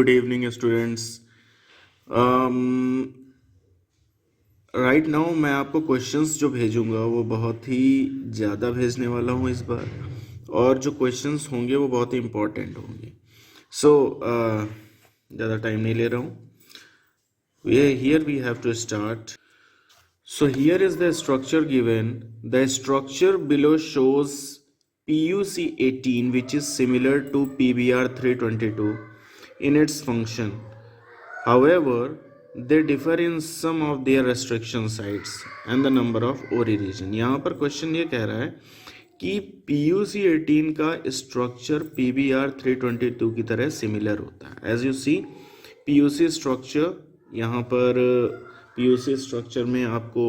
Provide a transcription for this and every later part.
Good evening students. Right now मैं आपको questions जो भेजूंगा वो बहुत ही ज़्यादा भेजने वाला हूँ इस बार, और जो क्वेश्चंस होंगे वो बहुत ही इम्पोर्टेंट होंगे। सो ज़्यादा टाइम नहीं ले रहा हूँ। Here we have to start. So here is the structure given. The structure below shows PUC 18, which is similar to PBR 322 in its function. However, they differ in some of their restriction sites and the number of ORI region. यहाँ पर question ये कह रहा है कि PUC 18 का structure PBR 322 की तरह सिमिलर होता है। As you see PUC structure, यहाँ पर PUC स्ट्रक्चर में आपको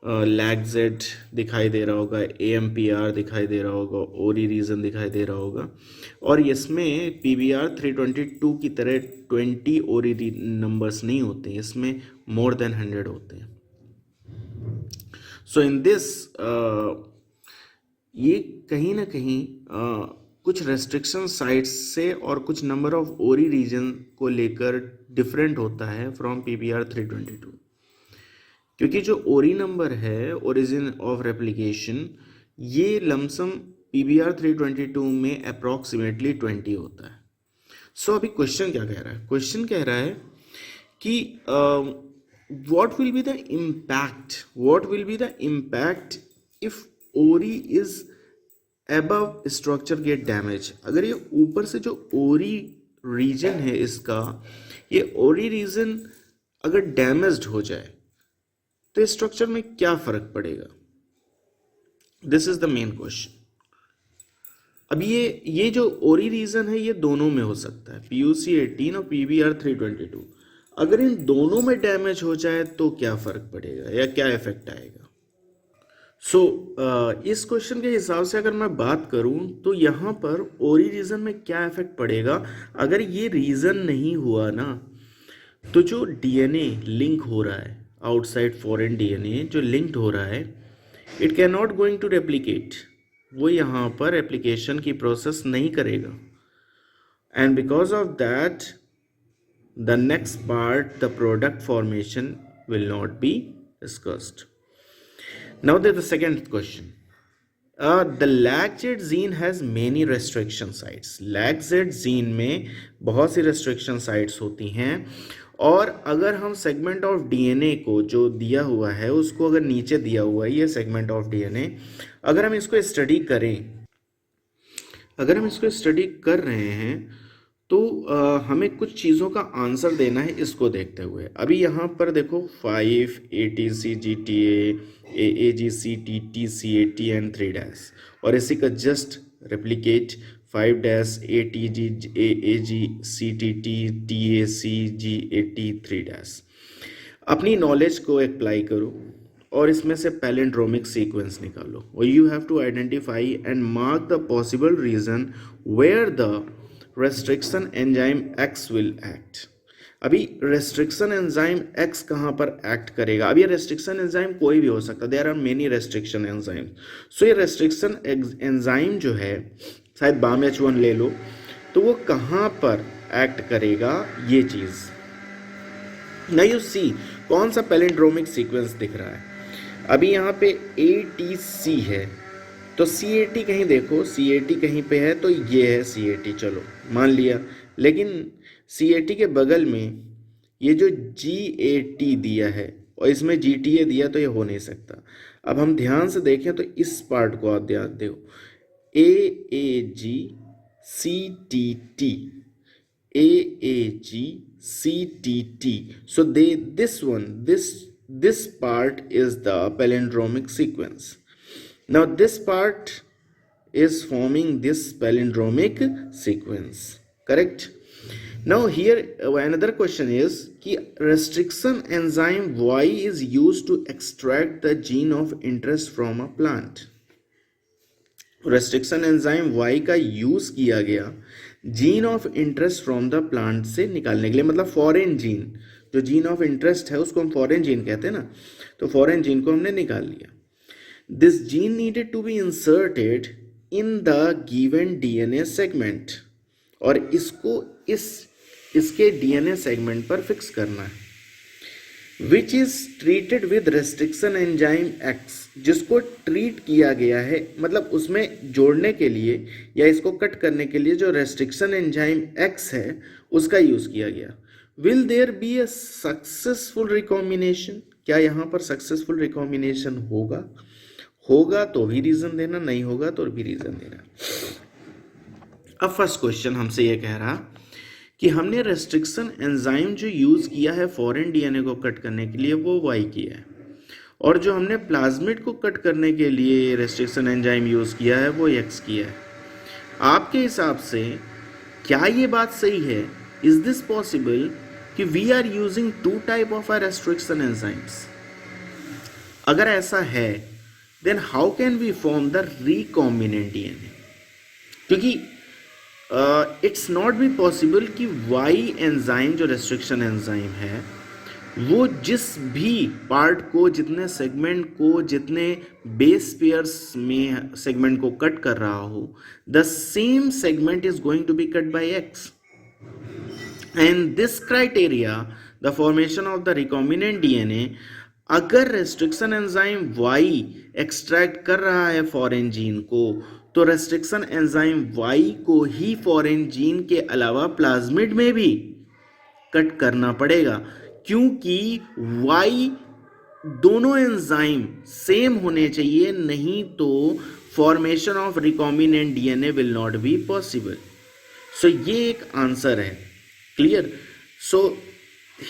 लैग जेड दिखाई दे रहा होगा, AMPR दिखाई दे रहा होगा, ओरी रीजन दिखाई दे रहा होगा, और इसमें PBR 322 की तरह 20 ओरी नंबर्स नहीं होते, इसमें मोर देन 100 होते हैं। सो इन दिस ये कहीं ना कहीं कुछ रेस्ट्रिक्शन साइट्स से और कुछ नंबर ऑफ ओरी रीजन को लेकर डिफरेंट होता है फ्रॉम PBR 322, क्योंकि जो ओरी नंबर है, ओरिजिन ऑफ रेप्लिकेशन, ये लमसम PBR 322 में अप्रॉक्सीमेटली 20 होता है। सो अभी क्वेश्चन क्या कह रहा है? क्वेश्चन कह रहा है कि what will be the impact if ori is above structure get damage. अगर ये ऊपर से जो ओरी रीजन है इसका, ये ओरी रीजन अगर डैमेज्ड हो जाए तो स्ट्रक्चर में क्या फर्क पड़ेगा? This is the main question. अब ये जो ओरी रीजन है ये दोनों में हो सकता है, PUC 18 और PBR 322। अगर इन दोनों में डैमेज हो जाए तो क्या फर्क पड़ेगा या क्या इफेक्ट आएगा? सो इस क्वेश्चन के हिसाब से अगर मैं बात करूं तो यहाँ पर ओरी रीजन में क्या इफेक्ट पड़ेगा? अगर ये रीजन नहीं हुआ ना, तो जो DNA लिंक हो रहा है, आउटसाइड फॉरेन DNA जो लिंक्ड हो रहा है, it can not going to replicate. वो यहाँ पर एप्लीकेशन की प्रोसेस नहीं करेगा, and because of that the next part, the product formation, will not be discussed. Now there's the second question. The LAGZ gene has many restriction sites. LAGZ gene में बहुत सी restriction sites होती हैं, और अगर हम segment of DNA को जो दिया हुआ है उसको अगर नीचे दिया हुआ है ये segment of DNA, अगर हम इसको स्टडी कर रहे हैं तो हमें कुछ चीज़ों का आंसर देना है इसको देखते हुए। अभी यहाँ पर देखो 5 ATC GTA AAG CTT CAT and 3 और इसी का just replicate 5 ATG AAG CTT TAC GAT 3 अपनी नॉलेज को अप्लाई करो और इसमें से पैलिंड्रोमिक सीक्वेंस निकालो, और you have to identify and mark the possible region where the restriction enzyme X will act. अभी रेस्ट्रिक्शन एंजाइम X कहाँ पर एक्ट करेगा? अब ये रेस्ट्रिक्शन एंजाइम कोई भी हो सकता है, there are many restriction enzyme. So ये रेस्ट्रिक्शन एंजाइम जो है, शायद BAMH1 ले लो, तो वो कहाँ पर एक्ट करेगा ये चीज़। ना यू सी कौन सा पैलिंड्रोमिक सीक्वेंस दिख रहा है? अभी यहाँ पे ATC है, तो CAT कहीं देखो, CAT कहीं पे है, तो ये है CAT, चलो मान लिया। लेकिन CAT के बगल में ये जो GAT दिया है और इसमें GTA दिया, तो ये हो नहीं सकता। अब हम ध्यान से देखें तो इस पार्ट को आप ध्यान दो, AAG CTT AAG CTT. So this part is the palindromic sequence. Now this part is forming this palindromic sequence, correct? Now here another question is कि restriction enzyme Y is used to extract the gene of interest from a plant. Restriction enzyme Y का use किया गया gene of interest from the plant से निकालने के लिए, मतलब foreign gene, जो जीन ऑफ इंटरेस्ट है उसको हम फॉरेन जीन कहते हैं ना, तो फॉरेन जीन को हमने निकाल लिया। This gene needed to be inserted in the given DNA segment, और इसको इस इसके डीएनए सेगमेंट पर फिक्स करना है, which is treated with restriction enzyme x, जिसको ट्रीट किया गया है, मतलब उसमें जोड़ने के लिए या इसको कट करने के लिए जो रेस्ट्रिक्शन एंजाइम एक्स है उसका यूज किया गया। Will there be a successful recombination, क्या यहाँ पर सक्सेसफुल रिकॉम्बिनेशन होगा? होगा तो भी रीजन देना, नहीं होगा तो भी रीजन देना। अब फर्स्ट क्वेश्चन हमसे ये कह रहा कि हमने रेस्ट्रिक्शन एंजाइम जो यूज किया है फॉरेन डीएनए को कट करने के लिए वो वाई किया है, और जो हमने प्लाज्मिड को कट करने के लिए रेस्ट्रिक्शन एंजाइम यूज किया है वो एक्स किया है। आपके हिसाब से क्या ये बात सही है? इज दिस पॉसिबल कि we are using two type of are restriction enzymes? अगर ऐसा है then how can we form the recombinant DNA? क्योंकि इट्स नॉट बी पॉसिबल कि वाई एंजाइम जो रेस्ट्रिक्शन एंजाइम है वो जिस भी पार्ट को, जितने सेगमेंट को, जितने बेस पेयर्स में सेगमेंट को कट कर रहा हो, the same segment is going to be cut by X, and this criteria the formation of the recombinant DNA, अगर रेस्ट्रिक्शन एंजाइम वाई एक्सट्रैक्ट कर रहा है फॉरेन जीन को, तो रेस्ट्रिक्शन एंजाइम वाई को ही फॉरेन जीन के अलावा प्लाज्मिड में भी कट करना पड़ेगा, क्योंकि वाई दोनों एंजाइम सेम होने चाहिए, नहीं तो formation of recombinant DNA will not be possible. So ये एक आंसर है, clear? So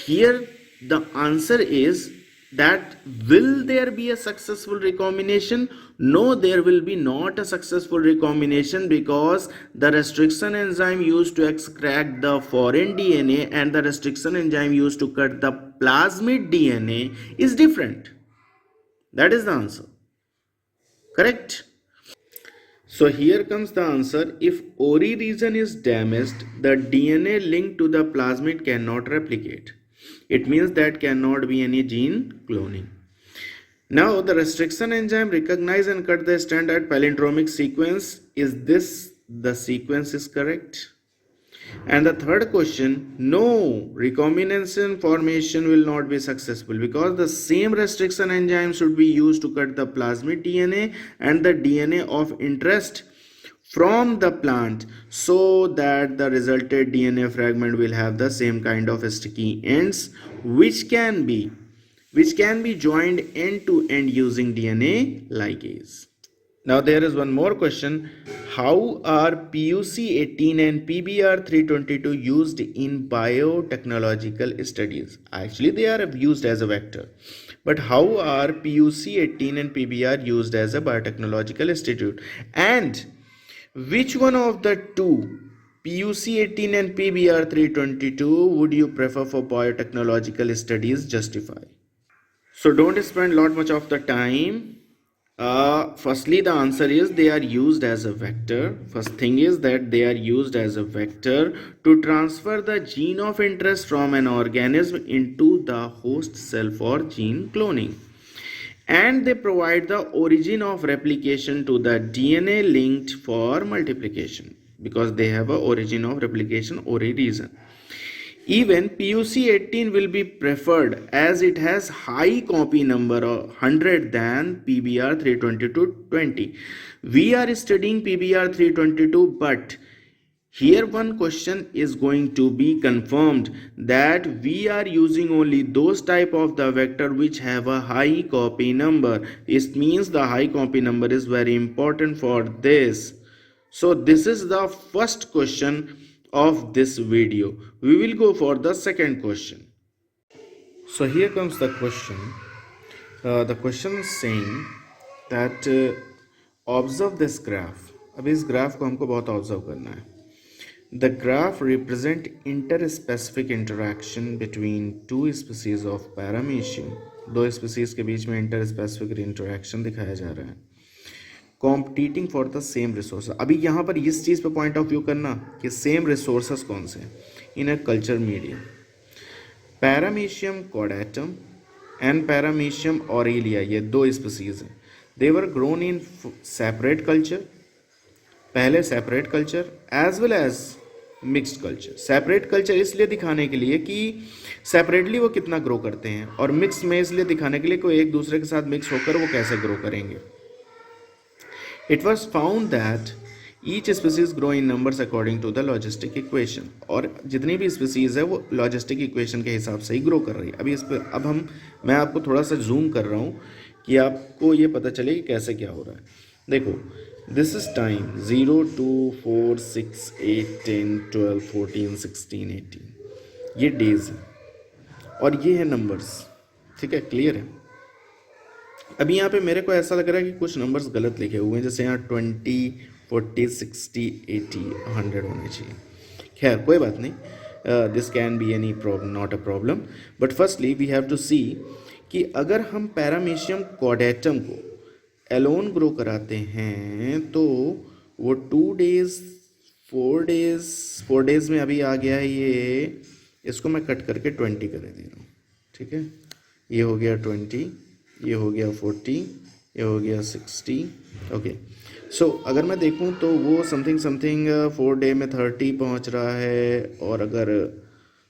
here the answer is that will there be a successful recombination? No, there will be not a successful recombination, because the restriction enzyme used to extract the foreign DNA and the restriction enzyme used to cut the plasmid DNA is different. That is the answer. Correct? So here comes the answer. If ORI region is damaged, the DNA linked to the plasmid cannot replicate. It means that cannot be any gene cloning. Now the restriction enzyme recognize and cut the standard palindromic sequence. Is this the sequence is correct? And the third question, no, recombination formation will not be successful, because the same restriction enzyme should be used to cut the plasmid DNA and the DNA of interest from the plant, so that the resulted DNA fragment will have the same kind of sticky ends, which can be joined end to end using DNA ligase. Now there is one more question. How are PUC18 and PBR322 used in biotechnological studies? Actually they are used as a vector, but how are PUC18 and PBR used as a biotechnological institute? And which one of the two, PUC18 and PBR322, would you prefer for biotechnological studies? Justify. So don't spend much of the time. Firstly, the answer is they are used as a vector. First thing is that they are used as a vector to transfer the gene of interest from an organism into the host cell for gene cloning. And they provide the origin of replication to the DNA linked for multiplication, because they have a origin of replication or a reason. Even PUC18 will be preferred as it has high copy number of 100 than PBR32220. We are studying PBR322, but here one question is going to be confirmed, that we are using only those type of the vector which have a high copy number. This means the high copy number is very important for this. So this is the first question of this video. We will go for the second question. So here comes the question. The question is saying that observe this graph. अब इस graph को हमको बहुत observe करना है. The graph represent interspecific interaction between two species of Paramecium. दो species के बीच में इंटरस्पेसिफिक इंटरेक्शन दिखाया जा रहा है, competing for the same resource. अभी यहाँ पर इस चीज़ पे पॉइंट ऑफ व्यू करना कि सेम रिसोर्सेस कौन से in a culture medium. Paramecium caudatum and paramecium aurelia, ये दो स्पीसीज हैं. They were grown in separate culture, पहले separate culture, as well as mixed culture. Separate culture इसलिए दिखाने के लिए कि सेपरेटली वो कितना ग्रो करते हैं, और मिक्स में इसलिए दिखाने के लिए कोई एक दूसरे के साथ मिक्स होकर वो कैसे ग्रो करेंगे। It was found that each species grow in numbers according to the logistic equation, और जितनी भी स्पीसीज है वो लॉजिस्टिक इक्वेशन के हिसाब से ही ग्रो कर रही है। अभी इस पर मैं आपको थोड़ा सा जूम कर रहा हूँ कि आपको ये पता चले कि कैसे क्या हो रहा है। देखो, दिस इज टाइम 0 2 4 6 8 10 12 14 16 18, ये डेज है और ये है नंबर्स। ठीक है, क्लियर है। अभी यहाँ पे मेरे को ऐसा लग रहा है कि कुछ नंबर्स गलत लिखे हुए हैं, जैसे यहाँ 20 40 60 80 100 होने चाहिए। खैर कोई बात नहीं, this can be any problem, not a problem. But firstly we have to see कि अगर हम पैरामीशियम कॉडेटम को एलोन ग्रो कराते हैं तो वो 2 days 4 days में अभी आ गया है ये, इसको मैं कट करके 20 कर दे रहा हूँ। ठीक है, ये हो गया 20, ये हो गया 40, ये हो गया 60। ओके, सो अगर मैं देखूं तो वो समथिंग 4 डे में 30 पहुंच रहा है, और अगर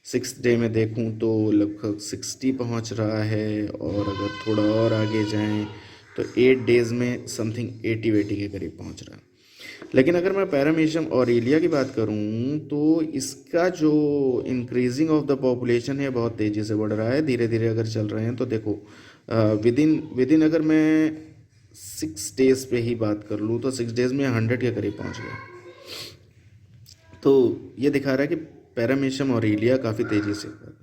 6 डे में देखूं तो लगभग 60 पहुंच रहा है, और अगर थोड़ा और आगे जाएं तो 8 डेज़ में समथिंग 80 के करीब पहुंच रहा है। लेकिन अगर मैं पैरामीशियम ऑरेलिया की बात करूं तो इसका जो इंक्रीजिंग ऑफ द पॉपुलेशन है बहुत तेज़ी से बढ़ रहा है, धीरे धीरे अगर चल रहे हैं तो देखो विद इन अगर मैं 6 डेज़ पे ही बात कर लूँ तो 6 डेज़ में 100 के करीब पहुंच गया। तो ये दिखा रहा है कि पैरामीशियम ऑरेलिया काफ़ी तेज़ी से कर रहा है।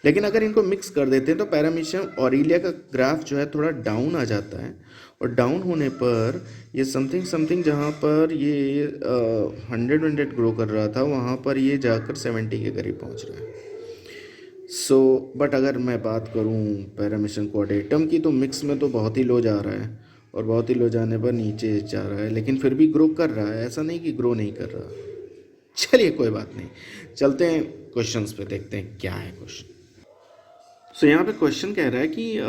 लेकिन अगर इनको मिक्स कर देते हैं तो पैरामीशियम ऑरेलिया का ग्राफ जो है थोड़ा डाउन आ जाता है, और डाउन होने पर ये समथिंग जहाँ पर ये 100 ग्रो कर रहा था वहाँ पर ये जाकर 70 के करीब पहुँच रहा है। सो बट अगर मैं बात करूँ पैरामीशियम कॉडेटम की तो मिक्स में तो बहुत ही लो जा रहा है, और बहुत ही लो जाने पर नीचे जा रहा है, लेकिन फिर भी ग्रो कर रहा है, ऐसा नहीं कि ग्रो नहीं कर रहा। चलिए कोई बात नहीं, चलते हैं क्वेश्चंस पे, देखते हैं क्या है क्वेश्चन। सो यहाँ पे क्वेश्चन कह रहा है कि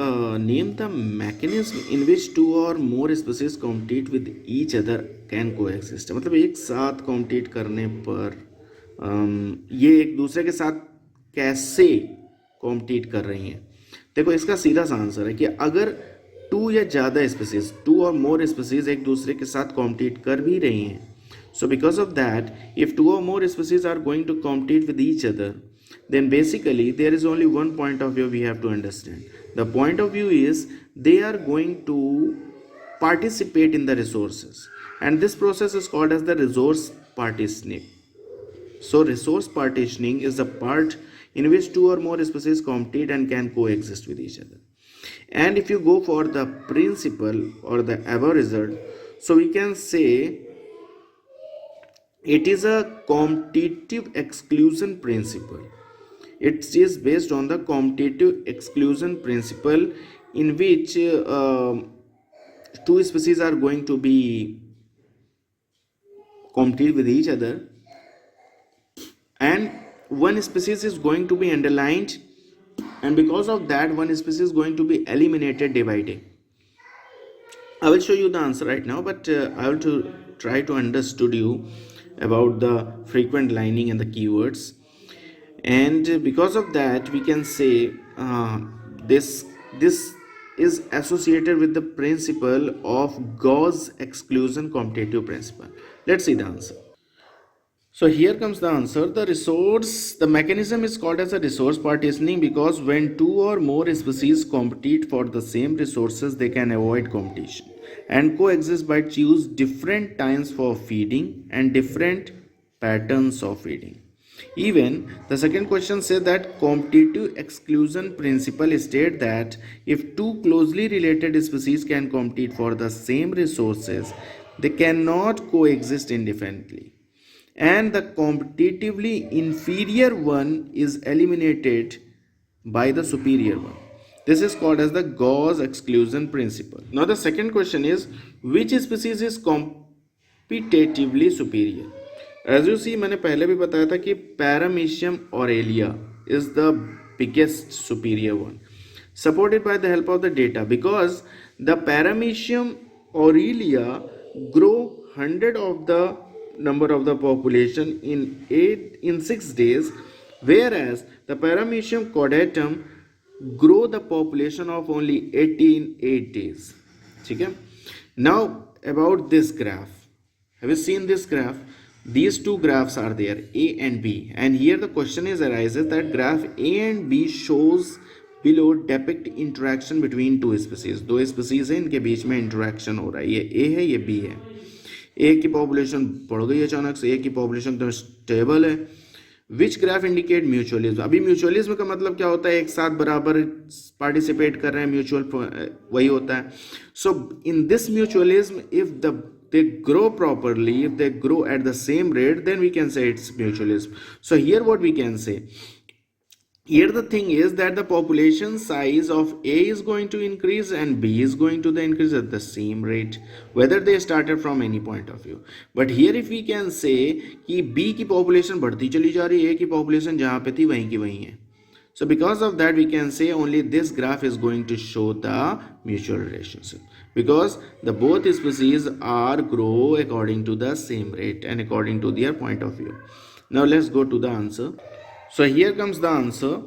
नेम द मैकेनिज्म इन विच 2 और मोर species compete with each other can coexist. मतलब एक साथ कॉम्पीट करने पर ये एक दूसरे के साथ कैसे कॉम्पीट कर रही हैं। देखो इसका सीधा सा आंसर है कि अगर 2 या ज़्यादा स्पीसीज, 2 और मोर स्पीसीज एक दूसरे के साथ कॉम्पीट कर भी रही हैं, so because of that, if 2 or more species are going to compete with each other, then basically there is only one point of view we have to understand. The point of view is they are going to participate in the resources, and this process is called as the resource partitioning. So resource partitioning is the part in which 2 or more species compete and can coexist with each other. And if you go for the principle or the above result, so we can say it is a competitive exclusion principle. It is based on the competitive exclusion principle in which 2 species are going to be compete with each other, and one species is going to be underlined, and because of that one species is going to be eliminated day by day. I will show you the answer right now, but I will to try to understand you about the frequent lining and the keywords, and because of that we can say this is associated with the principle of Gauss exclusion competitive principle. Let's see the answer. So here comes the answer. The mechanism is called as a resource partitioning because when 2 or more species compete for the same resources, they can avoid competition and coexist by choose different times for feeding and different patterns of feeding. Even the second question says that competitive exclusion principle states that if 2 closely related species can compete for the same resources, they cannot coexist independently, and the competitively inferior one is eliminated by the superior one. This is called as the Gauss exclusion principle. Now the second question is, which species is competitively superior? As you see, मैंने पहले भी बताया था कि Paramecium aurelia is the biggest superior one, supported by the help of the data, because the Paramecium aurelia grow 100 of the number of the population in 6 days, whereas the Paramecium chordatum grow the population of only 80 in 8 days. ठीक है. Now about this graph, have you seen this graph? These two graphs are there, A and B, and here the question is arises that graph A and B shows below depict interaction between two species. दो species है, इनके बीच में interaction हो रहा है. ये A है, ये B है. A की population बढ़ गई अचानक से, A की population तो stable है. Which graph indicate mutualism. अभी म्यूचुअलिज्म का मतलब क्या होता है? एक साथ बराबर पार्टिसिपेट कर रहे हैं, म्यूचुअल वही होता है. So in this mutualism if they grow properly, if they grow at the same rate, then we can say it's mutualism. So here what we can say, here the thing is that the population size of A is going to increase and B is going to increase at the same rate, whether they started from any point of view. But here if we can say कि B की population बढ़ती चली जा रही है, A की population जहाँ पे थी वहीं की वहीं है. So because of that we can say only this graph is going to show the mutual relationship, because the both species are grow according to the same rate and according to their point of view. Now let's go to the answer. So here comes the answer.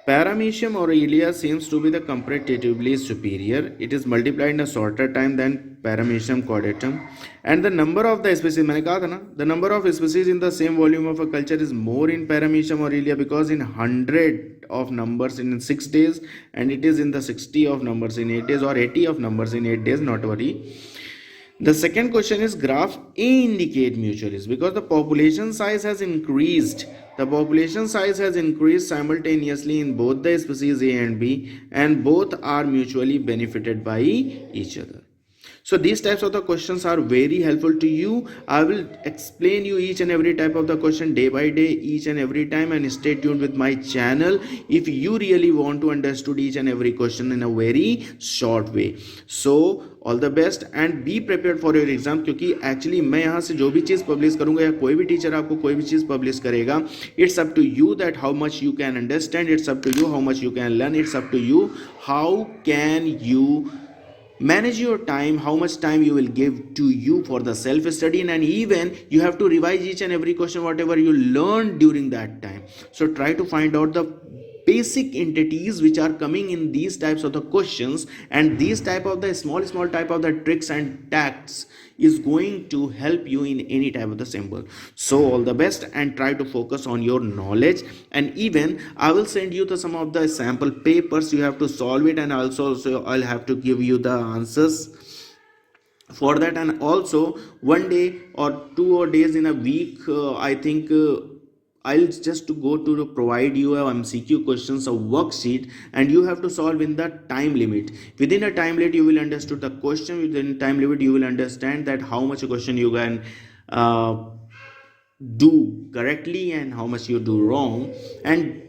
Paramecium aurelia seems to be the comparatively superior. It is multiplied in a shorter time than Paramecium chordatum, and the number of the species, मैंने कहा था ना, the number of species in the same volume of a culture is more in Paramecium aurelia, because in 100 of numbers in 6 days, and it is in the 60 of numbers in 8 days or 80 of numbers in 8 days, not worry. The second question is graph A indicate mutualism, because the population size has increased. The population size has increased simultaneously in both the species A and B, and both are mutually benefited by each other. So these types of the questions are very helpful to you. I will explain you each and every type of the question day by day, each and every time, and stay tuned with my channel if you really want to understand each and every question in a very short way. So all the best and be prepared for your exam, क्योंकि actually मैं यहाँ से जो भी चीज़ publish करूँगा या कोई भी टीचर आपको कोई भी चीज़ पब्लिश करेगा, it's up to you that how much you can understand, it's up to you how much you can learn, it's up to you how can you manage your time, how much time you will give to you for the self study, and even you have to revise each and every question whatever you learned during that time. So try to find out the basic entities which are coming in these types of the questions, and these type of the small type of the tricks and tacts is going to help you in any type of the symbol. So all the best and try to focus on your knowledge, and even I will send you some of the sample papers, you have to solve it, and also I'll have to give you the answers for that. And also one day or 2 days in a week, I think I'll just to go to provide you a MCQ questions, a worksheet, and you have to solve in the time limit. Within a time limit you will understand the question, within time limit you will understand that how much question you can do correctly and how much you do wrong. And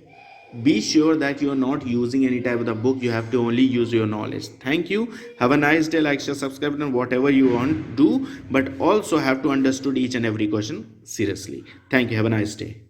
be sure that you are not using any type of the book, you have to only use your knowledge. Thank you, have a nice day, like, share, subscribe, and whatever you want do, but also have to understand each and every question seriously. Thank you, have a nice day.